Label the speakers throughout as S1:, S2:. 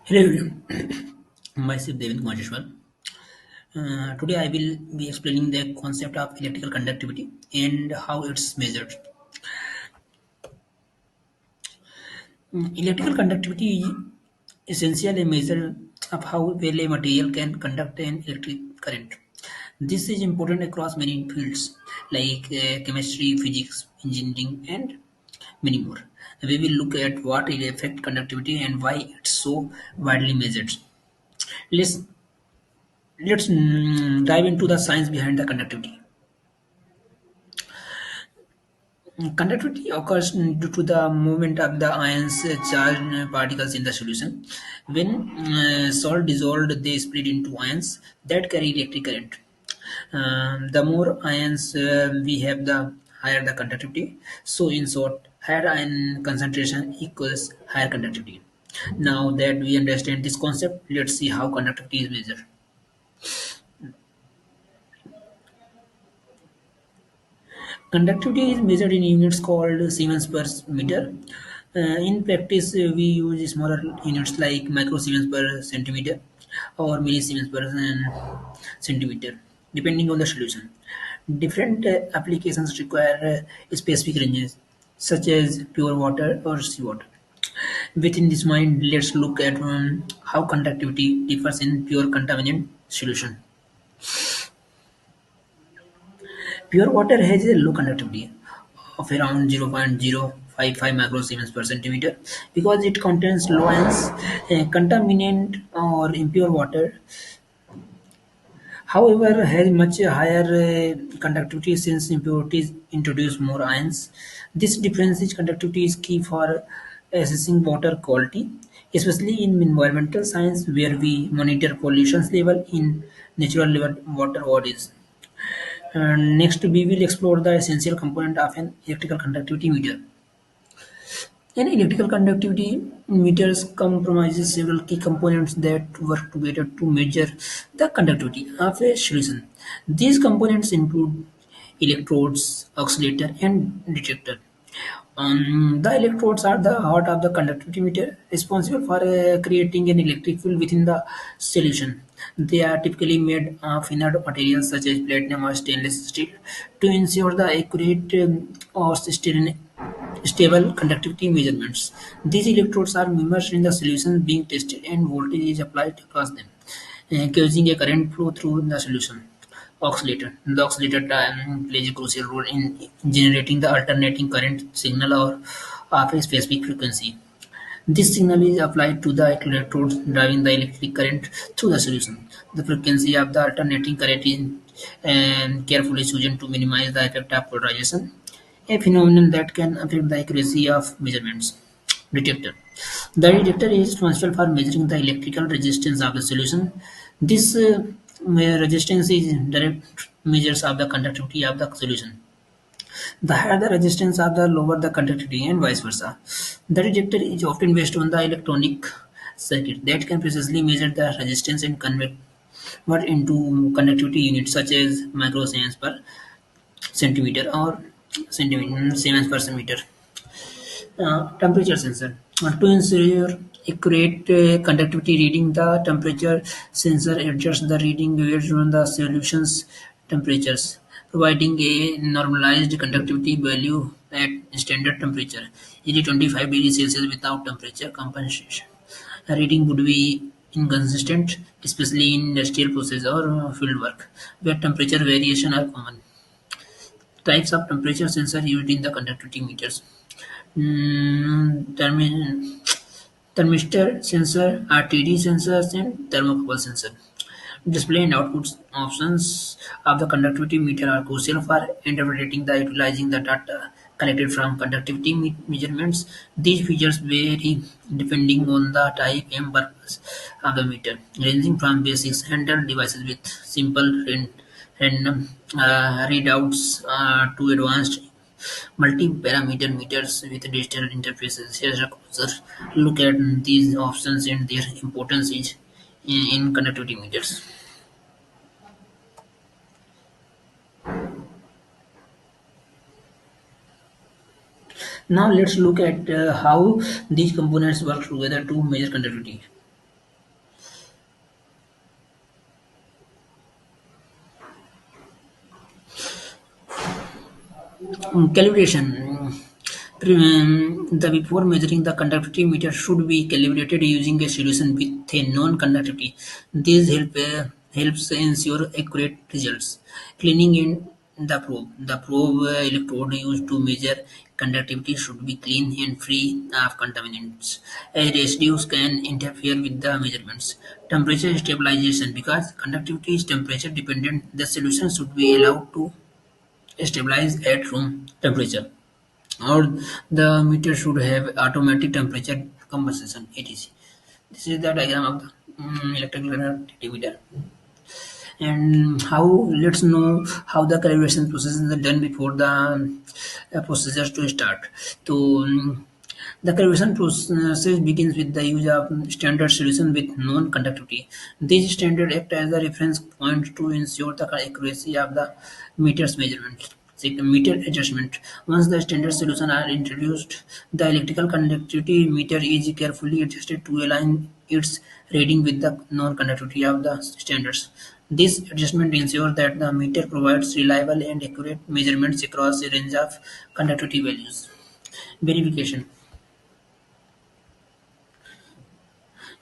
S1: Hello everyone, myself Devin Kumar. Today I will be explaining the concept of electrical conductivity and how it's measured. Electrical conductivity is essentially a measure of how well a material can conduct an electric current. This is important across many fields like chemistry, physics, engineering, and many more. We will look at what it affects conductivity and why it's so widely measured. Let's let's dive into the science behind the conductivity. Conductivity occurs due to the movement of the ions charged particles in the solution. When salt dissolved, they split into ions that carry electric current. The more ions we have, the higher the conductivity. So, in short, higher ion concentration equals higher conductivity. Now that we understand this concept, let's see how conductivity is measured. Conductivity is measured in units called Siemens per meter. In practice, we use smaller units like microsiemens per centimeter or millisiemens per centimeter, depending on the solution. Different applications require specific ranges, such as pure water or seawater. Within this mind, let's look at how conductivity differs in pure contaminant solution. Pure water has a low conductivity of around 0.055 microsiemens per centimeter because it contains low ions. Contaminant or impure water, however, has much higher conductivity since impurities introduce more ions. This difference in conductivity is key for assessing water quality, especially in environmental science where we monitor pollution level in natural level water bodies. Next, we will explore the essential component of an electrical conductivity meter. An electrical conductivity meters comprises several key components that work together to measure the conductivity of a solution. These components include electrodes, oscillator, and detector. The electrodes are the heart of the conductivity meter, responsible for creating an electric field within the solution. They are typically made of inert materials such as platinum or stainless steel to ensure the accurate or stable conductivity measurements. These electrodes are immersed in the solution being tested and voltage is applied across them, causing a current flow through the solution. Oscillator. The oscillator plays a crucial role in generating the alternating current signal or of a specific frequency. This signal is applied to the electrodes driving the electric current through the solution. The frequency of the alternating current is carefully chosen to minimize the effect of polarization, a phenomenon that can affect the accuracy of measurements. Detector. The detector is responsible for measuring the electrical resistance of the solution. This resistance is direct measures of the conductivity of the solution. The higher the resistance of the lower the conductivity and vice versa. The detector is often based on the electronic circuit that can precisely measure the resistance and convert into conductivity units such as microsiemens per centimeter or centimeter siemens per meter. Temperature sensor. To ensure accurate conductivity reading, the temperature sensor adjusts the reading based on the solution's temperatures, providing a normalized conductivity value at standard temperature, e.g. 25 degrees Celsius without temperature compensation. A reading would be inconsistent, especially in industrial process or field work, where temperature variation are common. Types of temperature sensor used in the conductivity meters. Thermistor sensor, RTD sensors, and thermocouple sensor. Display and output options of the conductivity meter are crucial for interpreting the utilizing the data collected from conductivity measurements. These features vary depending on the type and purpose of the meter, ranging from basic handheld devices with simple random readouts to advanced multi-parameter meters with digital interfaces. Here's a closer look at these options and their importance in conductivity meters. Now let's look at how these components work together to measure conductivity. Calibration. The before measuring the conductivity meter should be calibrated using a solution with a known conductivity. This helps ensure accurate results. Cleaning in the probe. The probe electrode used to measure conductivity should be clean and free of contaminants. As residues can interfere with the measurements. Temperature stabilization. Because conductivity is temperature dependent, the solution should be allowed to stabilize at room temperature, or the meter should have automatic temperature compensation etc. This is the diagram of the electrical conductivity meter. And how, let's know how the calibration process is done before the procedures to start. So the calibration process begins with the use of standard solution with known conductivity. These standards act as a reference point to ensure the accuracy of the meter's measurement. Meter adjustment. Once the standard solution are introduced, the electrical conductivity meter is carefully adjusted to align its reading with the known conductivity of the standards. This adjustment ensures that the meter provides reliable and accurate measurements across a range of conductivity values. Verification.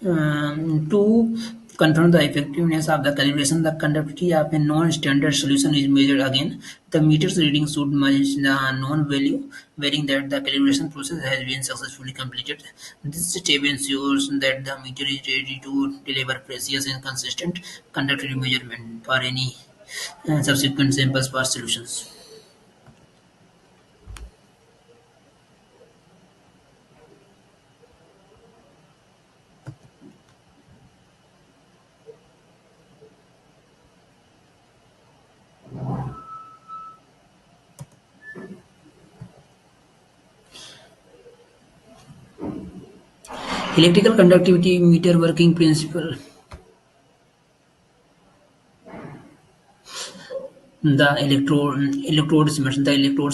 S1: To confirm the effectiveness of the calibration, the conductivity of a non-standard solution is measured again. The meter's reading should match the known value, meaning that the calibration process has been successfully completed. This step ensures that the meter is ready to deliver precise and consistent conductivity measurement for any subsequent samples for solutions. Electrical conductivity meter working principle. The electrodes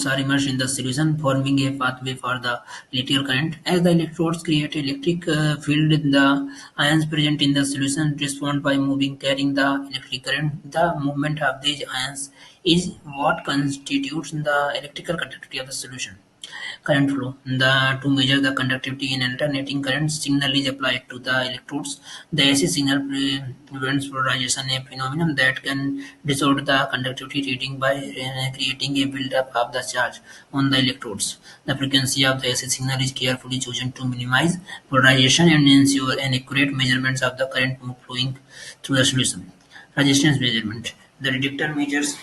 S1: are immersed in the solution, forming a pathway for the electrical current. As the electrodes create electric field, the ions present in the solution respond by moving, carrying the electric current. The movement of these ions is what constitutes the electrical conductivity of the solution. Current flow. To measure the conductivity in alternating current, signal is applied to the electrodes. The AC signal prevents polarization, a phenomenon that can distort the conductivity reading by creating a buildup of the charge on the electrodes. The frequency of the AC signal is carefully chosen to minimize polarization and ensure an accurate measurements of the current flowing through the solution. Resistance measurement. The detector measures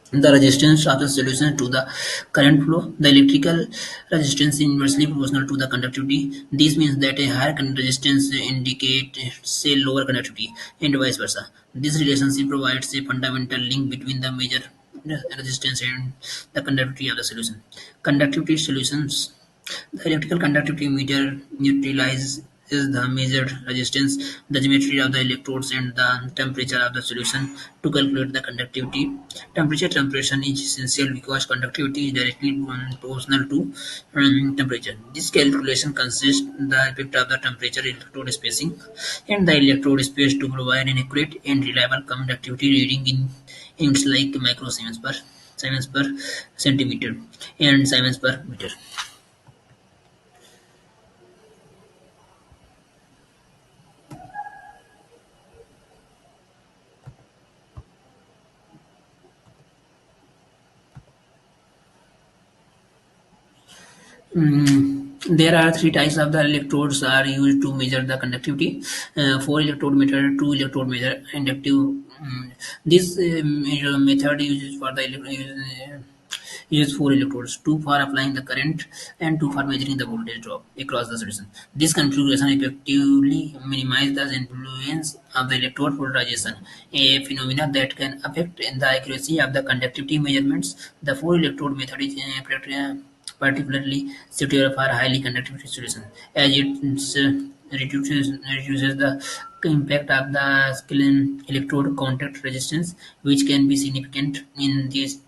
S1: the resistance of the solution to the current flow. The electrical resistance is inversely proportional to the conductivity. This means that a higher resistance indicates a lower conductivity, and vice versa. This relationship provides a fundamental link between the measure resistance and the conductivity of the solution. Conductivity solutions. The electrical conductivity meter utilizes the measured resistance, the geometry of the electrodes, and the temperature of the solution to calculate the conductivity. Temperature compression is essential because conductivity is directly proportional to temperature. This calculation consists the effect of the temperature, electrode spacing, and the electrode space to provide an accurate and reliable conductivity reading in units like Siemens per centimeter, and Siemens per meter. There are three types of the electrodes are used to measure the conductivity. Four electrode meter, two electrode measure, inductive. This method uses for the uses four electrodes, two for applying the current and two for measuring the voltage drop across the solution. This configuration effectively minimizes the influence of the electrode polarization, a phenomenon that can affect the accuracy of the conductivity measurements. The four electrode method is particularly suitable for highly conductive solutions, as it reduces the impact of the electrode contact resistance, which can be significant in these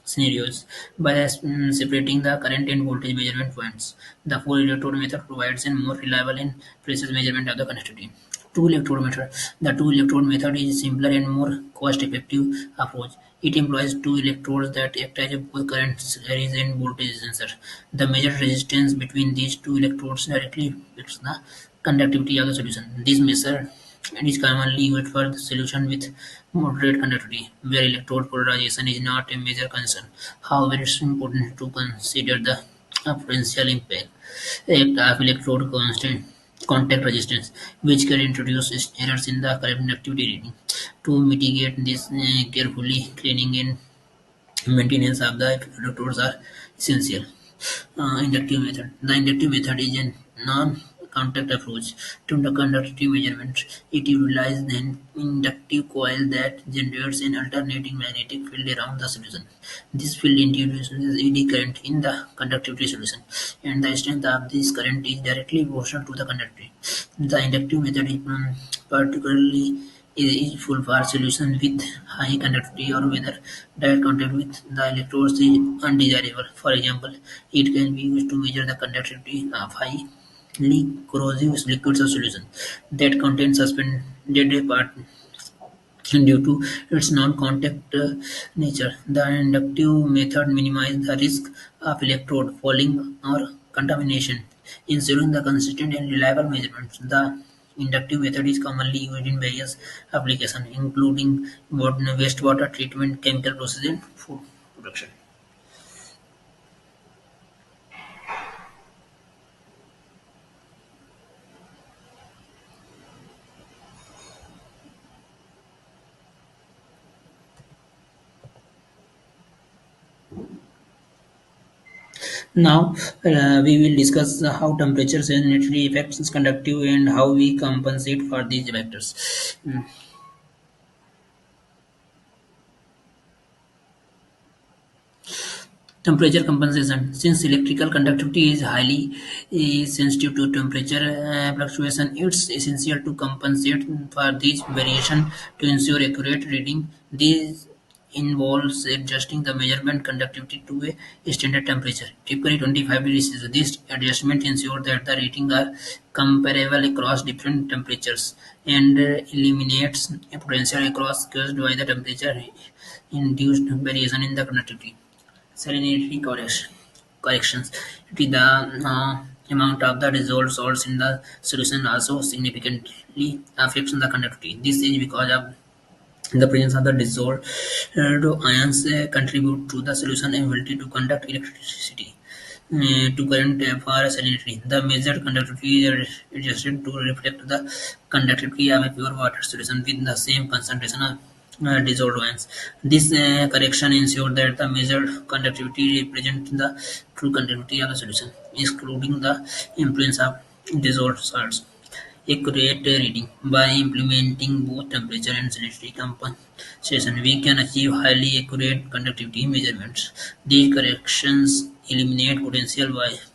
S1: scenarios. By separating the current and voltage measurement points, the four electrode method provides a more reliable and precise measurement of the conductivity. Two electrode method. The two electrode method is simpler and more cost-effective approach. It employs two electrodes that act as both current series and voltage sensor. The measured resistance between these two electrodes directly affects the conductivity of the solution. This measure is commonly used for the solution with moderate conductivity, where electrode polarization is not a major concern. However, it's important to consider the potential impact of electrode constant contact resistance, which can introduce errors in the conductivity reading. To mitigate this carefully, cleaning and maintenance of the electrodes are essential. Inductive method. The inductive method is a non-contact approach to the conductivity measurement. It utilizes an inductive coil that generates an alternating magnetic field around the solution. This field introduces eddy current in the conductivity solution, and the strength of this current is directly proportional to the conductivity. The inductive method is particularly useful for solutions with high conductivity or whether direct contact with the electrodes is undesirable. For example, it can be used to measure the conductivity of highly corrosive liquids or solutions that contain suspended particles. Due to its non-contact nature, the inductive method minimizes the risk of electrode fouling or contamination, ensuring the consistent and reliable measurements. The inductive method is commonly used in various applications, including wastewater treatment, chemical processing, and food production. Now, we will discuss how temperature sensitivity affects conductive and how we compensate for these factors. Temperature compensation. Since electrical conductivity is highly sensitive to temperature fluctuation, it's essential to compensate for these variation to ensure accurate reading. This involves adjusting the measurement conductivity to a standard temperature, typically 25 degrees Celsius. This adjustment ensures that the readings are comparable across different temperatures and eliminates a potential across caused by the temperature induced variation in the conductivity. Salinity corrections. It is the amount of the dissolved salts in the solution also significantly affects the conductivity. This is because of the presence of the dissolved ions contribute to the solution ability to conduct electricity to current for salinity. The measured conductivity is adjusted to reflect the conductivity of a pure water solution with the same concentration of dissolved ions. This correction ensures that the measured conductivity represents the true conductivity of the solution, excluding the influence of dissolved salts. Accurate reading. By implementing both temperature and salinity compensation, we can achieve highly accurate conductivity measurements. These corrections eliminate potential bias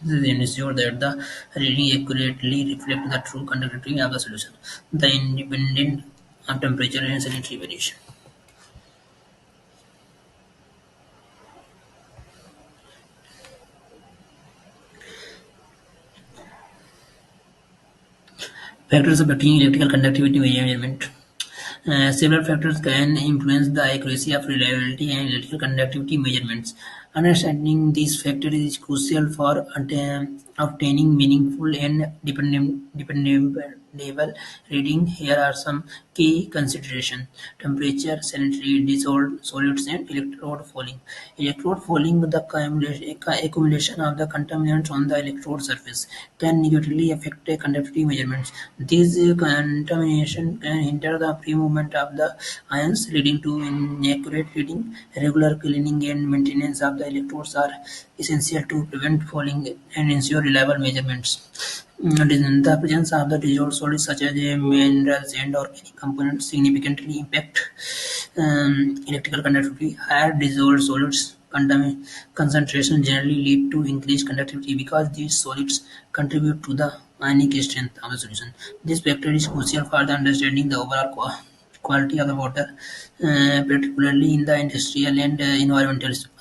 S1: and ensure that the reading accurately reflects the true conductivity of the solution. The independent of temperature and salinity variation. Factors affecting electrical conductivity measurement. Several factors can influence the accuracy of reliability and electrical conductivity measurements. Understanding these factors is crucial for obtaining meaningful and dependable reading. Here are some key considerations: temperature, sanitary, dissolved solids, and electrode fouling. Electrode fouling, the accumulation of the contaminants on the electrode surface, can negatively affect conductivity measurements. This contamination can hinder the free movement of the ions, leading to inaccurate reading. Regular cleaning and maintenance of the electrodes are essential to prevent fouling and ensure reliable measurements. The presence of the dissolved solids such as minerals and organic components significantly impact electrical conductivity. Higher dissolved solids concentration generally lead to increased conductivity because these solids contribute to the ionic strength of the solution. This factor is crucial for the understanding the overall quality of the water, particularly in the industrial and environmental applications.